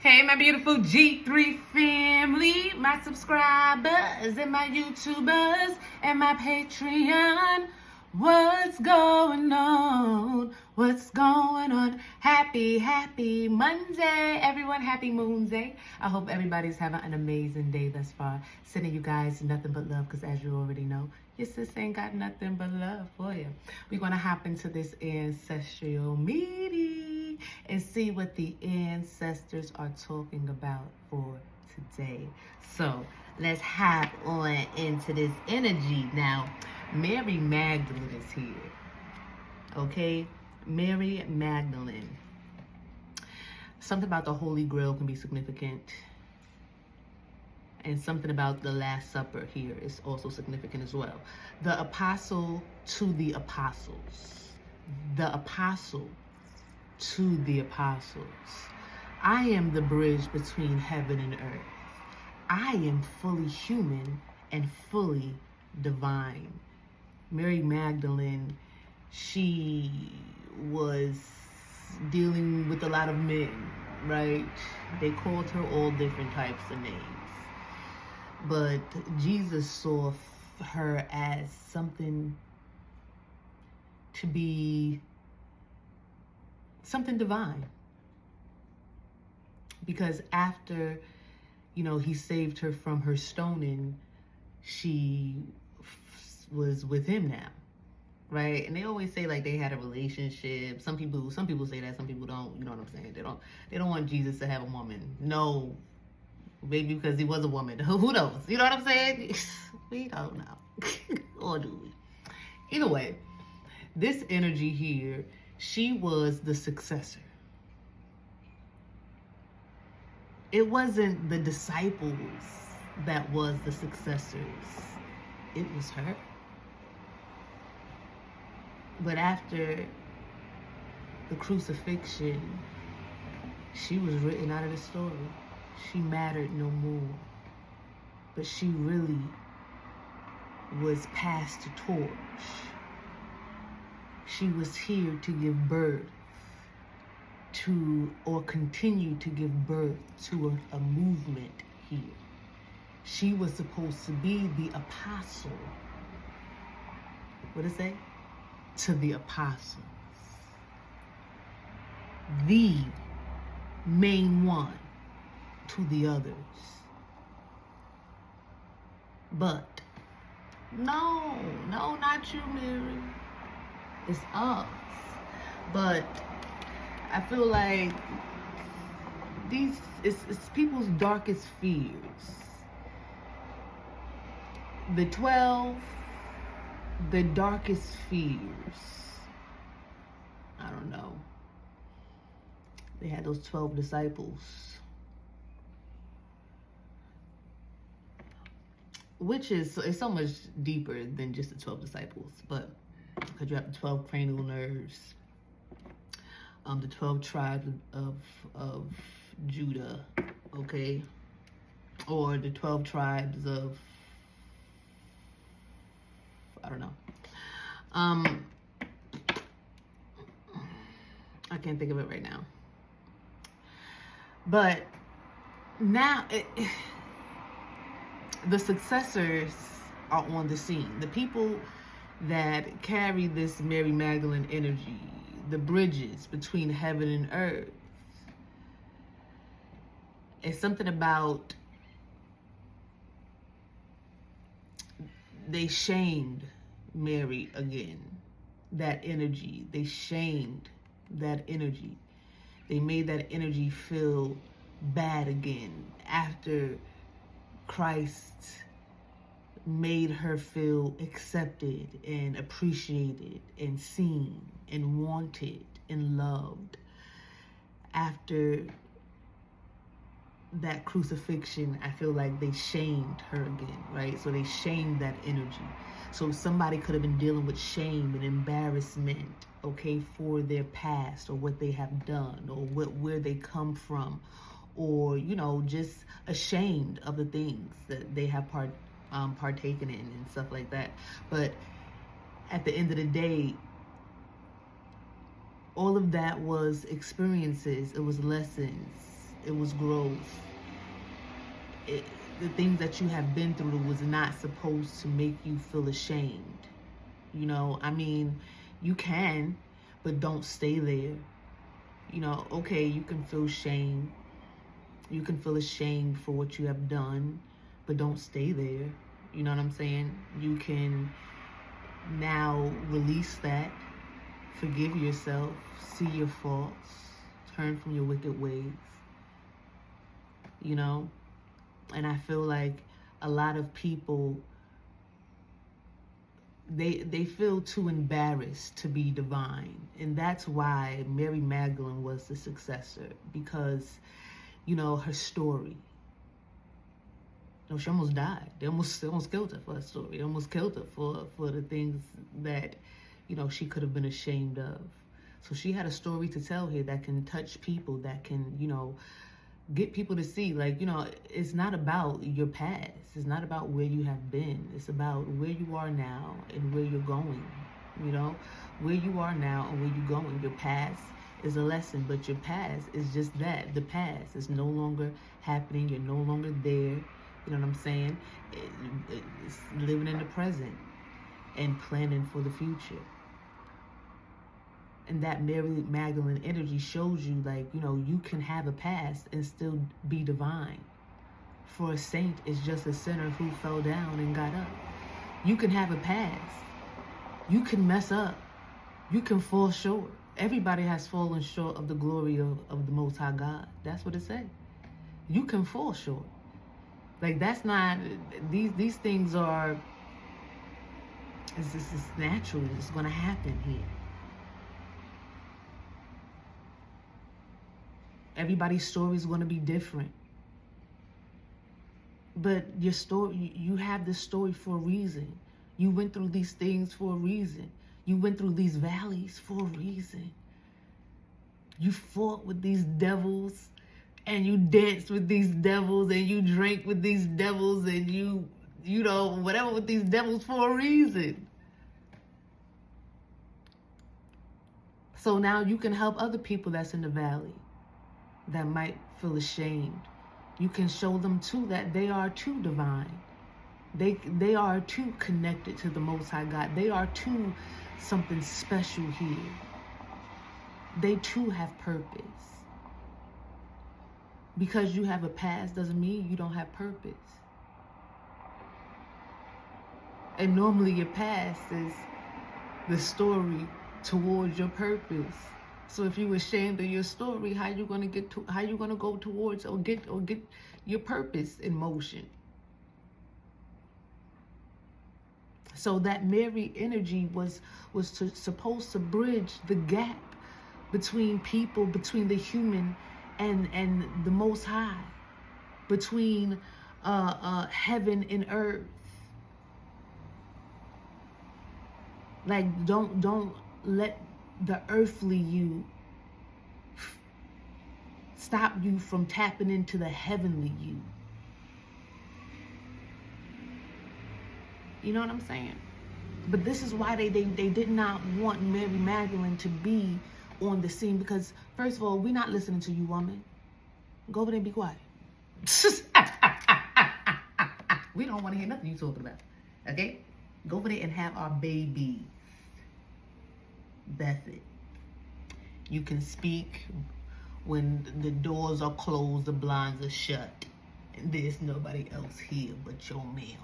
Hey, my beautiful G3 family, my subscribers and my YouTubers and my Patreon. What's going on? What's going on? Happy Monday, everyone. Happy Moon Day. I hope everybody's having an amazing day thus far. Sending you guys nothing but love because as you already know, your sis ain't got nothing but love for you. We're going to hop into this ancestral meeting and see what the ancestors are talking about for today. So let's hop on into this energy. Now, Mary Magdalene is here. Okay? Mary Magdalene. Something about the Holy Grail can be significant. And something about the Last Supper here is also significant as well. The apostle to the apostles. The apostle to the apostles. I am the bridge between heaven and earth. I am fully human and fully divine. Mary Magdalene, she was dealing with a lot of men, right? They called her all different types of names. But Jesus saw her as something to be something divine. Because after, he saved her from her stoning, she was with him now, right? And they always say like they had a relationship. Some people say that, some people don't. You know what I'm saying? They don't want Jesus to have a woman. No, maybe because he was a woman. Who knows? You know what I'm saying? We don't know. Or do we? Either way, this energy here, she was the successor. It wasn't the disciples that was the successors. It was her. But after the crucifixion, she was written out of the story. She mattered no more. But she really was passed the torch. She was here to give birth to, or continue to give birth to a movement here. She was supposed to be the apostle. What did it say? To the apostles. The main one to the others. But no, not you, Mary. It's us. But I feel like it's people's darkest fears. The 12, the darkest fears. I don't know. They had those 12 disciples. Which is, it's so much deeper than just the 12 disciples. But because you have the 12 cranial nerves. The 12 tribes of Judah, okay? Or the 12 tribes of, I don't know. I can't think of it right now. But now, the successors are on the scene. The people that carry this Mary Magdalene energy, the bridges between heaven and earth. It's something about they shamed Mary again. That energy. They shamed that energy. They made that energy feel bad again after Christ made her feel accepted and appreciated and seen and wanted and loved. After that crucifixion, I feel like they shamed her again, right? So they shamed that energy. So somebody could have been dealing with shame and embarrassment, okay, for their past or what they have done or where they come from, or, just ashamed of the things that they have partaken in and stuff like that. But at the end of the day, all of that was experiences. It was lessons. It was growth. The things that you have been through was not supposed to make you feel ashamed. You know, I mean, you can, but don't stay there. You know, okay, you can feel shame. You can feel ashamed for what you have done, but don't stay there. You know what I'm saying? You can now release that, forgive yourself, see your faults, turn from your wicked ways. You know? And I feel like a lot of people, they feel too embarrassed to be divine. And that's why Mary Magdalene was the successor, because, you know, her story. You know, she almost died. They almost killed her for her story. They almost killed her for the things that, you know, she could have been ashamed of. So she had a story to tell here that can touch people, that can, you know, get people to see, like, you know, it's not about your past. It's not about where you have been. It's about where you are now and where you're going. You know, where you are now and where you're going. Your past is a lesson, but your past is just that. The past is no longer happening. You're no longer there. You know what I'm saying? It's living in the present and planning for the future. And that Mary Magdalene energy shows you, like, you know, you can have a past and still be divine. For a saint is just a sinner who fell down and got up. You can have a past. You can mess up. You can fall short. Everybody has fallen short of the glory of the Most High God. That's what it says. You can fall short. Like, that's not, these things are, it's natural. It's going to happen here. Everybody's story is going to be different. But your story, you have this story for a reason. You went through these things for a reason. You went through these valleys for a reason. You fought with these devils, and you danced with these devils, and you drank with these devils, and you know, whatever with these devils for a reason. So now you can help other people that's in the valley that might feel ashamed. You can show them too that they are too divine. They are too connected to the Most High God. They are too something special here. They too have purpose. Because you have a past doesn't mean you don't have purpose. And normally your past is the story towards your purpose. So if you're ashamed of your story, how you gonna go towards or get your purpose in motion? So that Mary energy was supposed to bridge the gap between people, between the human and the Most High, between heaven and earth. Like, don't let the earthly you stop you from tapping into the heavenly you. You know what I'm saying? But this is why they did not want Mary Magdalene to be on the scene, because first of all, we're not listening to you, woman. Go over there and be quiet. We don't want to hear nothing you talking about. Okay? Go over there and have our baby. That's it. You can speak when the doors are closed, the blinds are shut, and there's nobody else here but your man.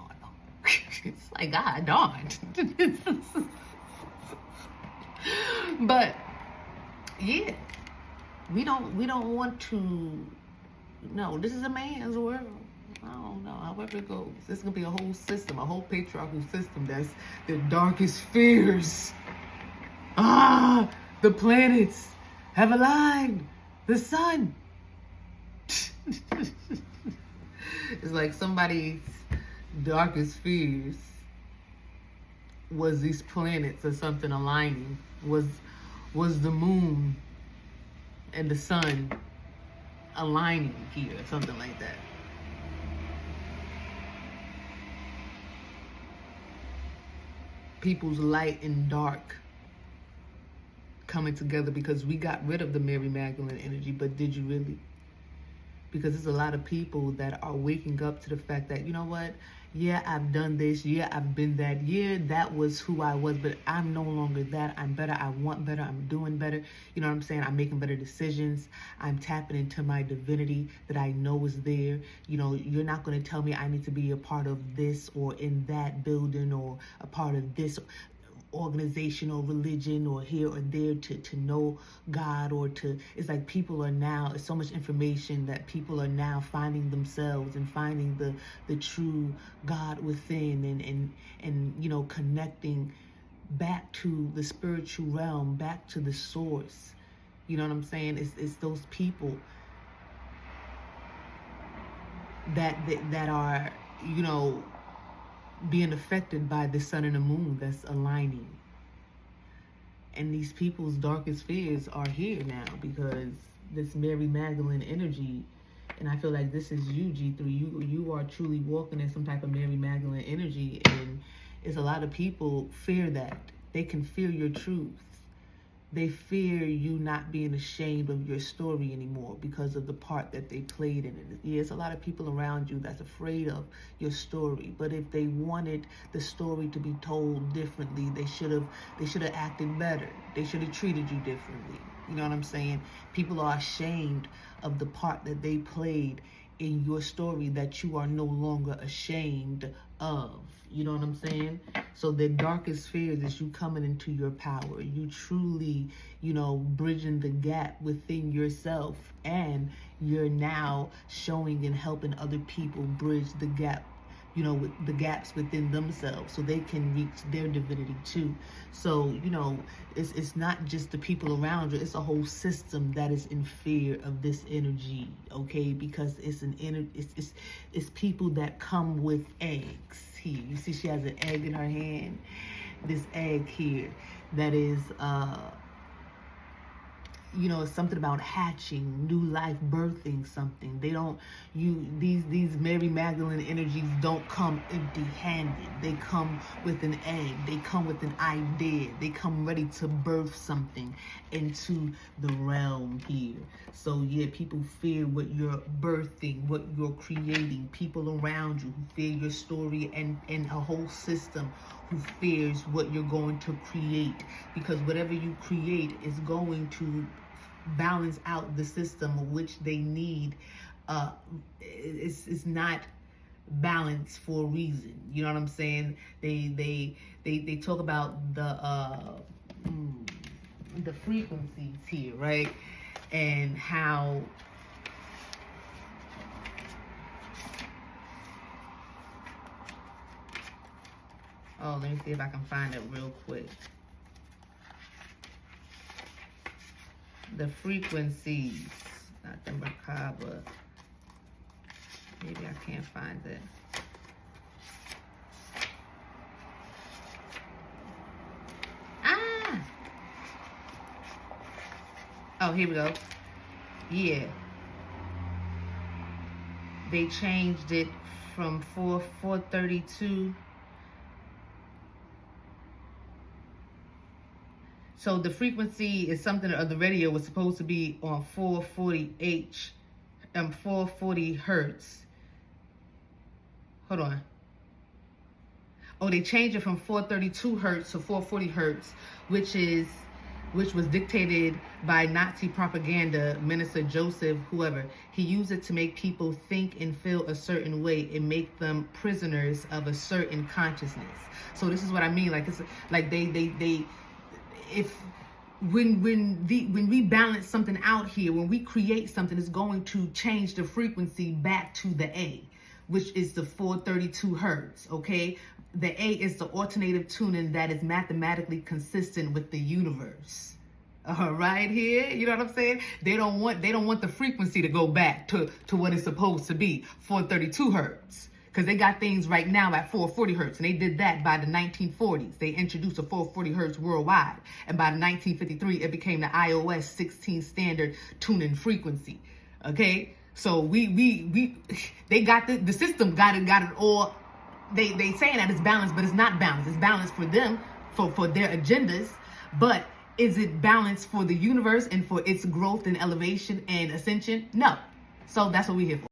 It's like, God darn. But yeah, we don't want to. No, this is a man's world. I don't know. However it goes, this is gonna be a whole system, a whole patriarchal system. That's their darkest fears. The planets have aligned. The sun. It's like somebody's darkest fears was these planets or something aligning. Was the moon and the sun aligning here, or something like that. People's light and dark coming together, because we got rid of the Mary Magdalene energy, but did you really? because there's a lot of people that are waking up to the fact that, you know what, yeah, I've done this, yeah, I've been that, yeah, that was who I was, but I'm no longer that. I'm better, I want better, I'm doing better, you know what I'm saying? I'm making better decisions, I'm tapping into my divinity that I know is there. You know, you're not going to tell me I need to be a part of this or in that building or a part of this organization or religion or here or there to know God, or to, it's like people are now, it's so much information that people are now finding themselves and finding the true God within, and you know, connecting back to the spiritual realm, back to the source. You know what I'm saying? It's those people that are, you know, being affected by the sun and the moon that's aligning. And these people's darkest fears are here now, because this Mary Magdalene energy, and I feel like this is you, G3. You are truly walking in some type of Mary Magdalene energy, and it's a lot of people fear that. They can fear your truth. They fear you not being ashamed of your story anymore because of the part that they played in it. Yeah, there's a lot of people around you that's afraid of your story. But if they wanted the story to be told differently, they should have acted better. They should have treated you differently. You know what I'm saying? People are ashamed of the part that they played in your story that you are no longer ashamed of. You know what I'm saying? So the darkest fears is you coming into your power. You truly, you know, bridging the gap within yourself, and you're now showing and helping other people bridge the gap, you know, with the gaps within themselves, so they can reach their divinity too. So, you know, it's not just the people around you, it's a whole system that is in fear of this energy, okay? Because it's it's people that come with eggs here. You see, she has an egg in her hand. This egg here that is you know, it's something about hatching, new life, birthing something. They don't, these Mary Magdalene energies don't come empty-handed. They come with an egg. They come with an idea. They come ready to birth something into the realm here. So yeah, people fear what you're birthing, what you're creating. People around you who fear your story, and a whole system who fears what you're going to create, because whatever you create is going to balance out the system which they need. It's not balanced for a reason. You know what I'm saying? They talk about the frequencies here, right? And how let me see if I can find it real quick. The frequencies, not the macabre. Maybe I can't find it. Oh, here we go. Yeah. They changed it from 432. So the frequency is something, or the radio was supposed to be on 440 hertz. Hold on. Oh, they changed it from 432 hertz to 440 hertz, which was dictated by Nazi propaganda minister Joseph, whoever. He used it to make people think and feel a certain way and make them prisoners of a certain consciousness. So this is what I mean. Like, it's like when we balance something out here, when we create something, it's going to change the frequency back to the A, which is the 432 hertz, okay? The A is the alternative tuning that is mathematically consistent with the universe. Right here, you know what I'm saying? They don't want the frequency to go back to what it's supposed to be, 432 hertz. Because they got things right now at 440 hertz, and they did that by the 1940s. They introduced a 440 hertz worldwide, and by 1953, it became the iOS 16 standard tuning frequency. Okay, so they got the system got it all. They saying that it's balanced, but it's not balanced. It's balanced for them, for their agendas, but is it balanced for the universe and for its growth and elevation and ascension? No. So that's what we're here for.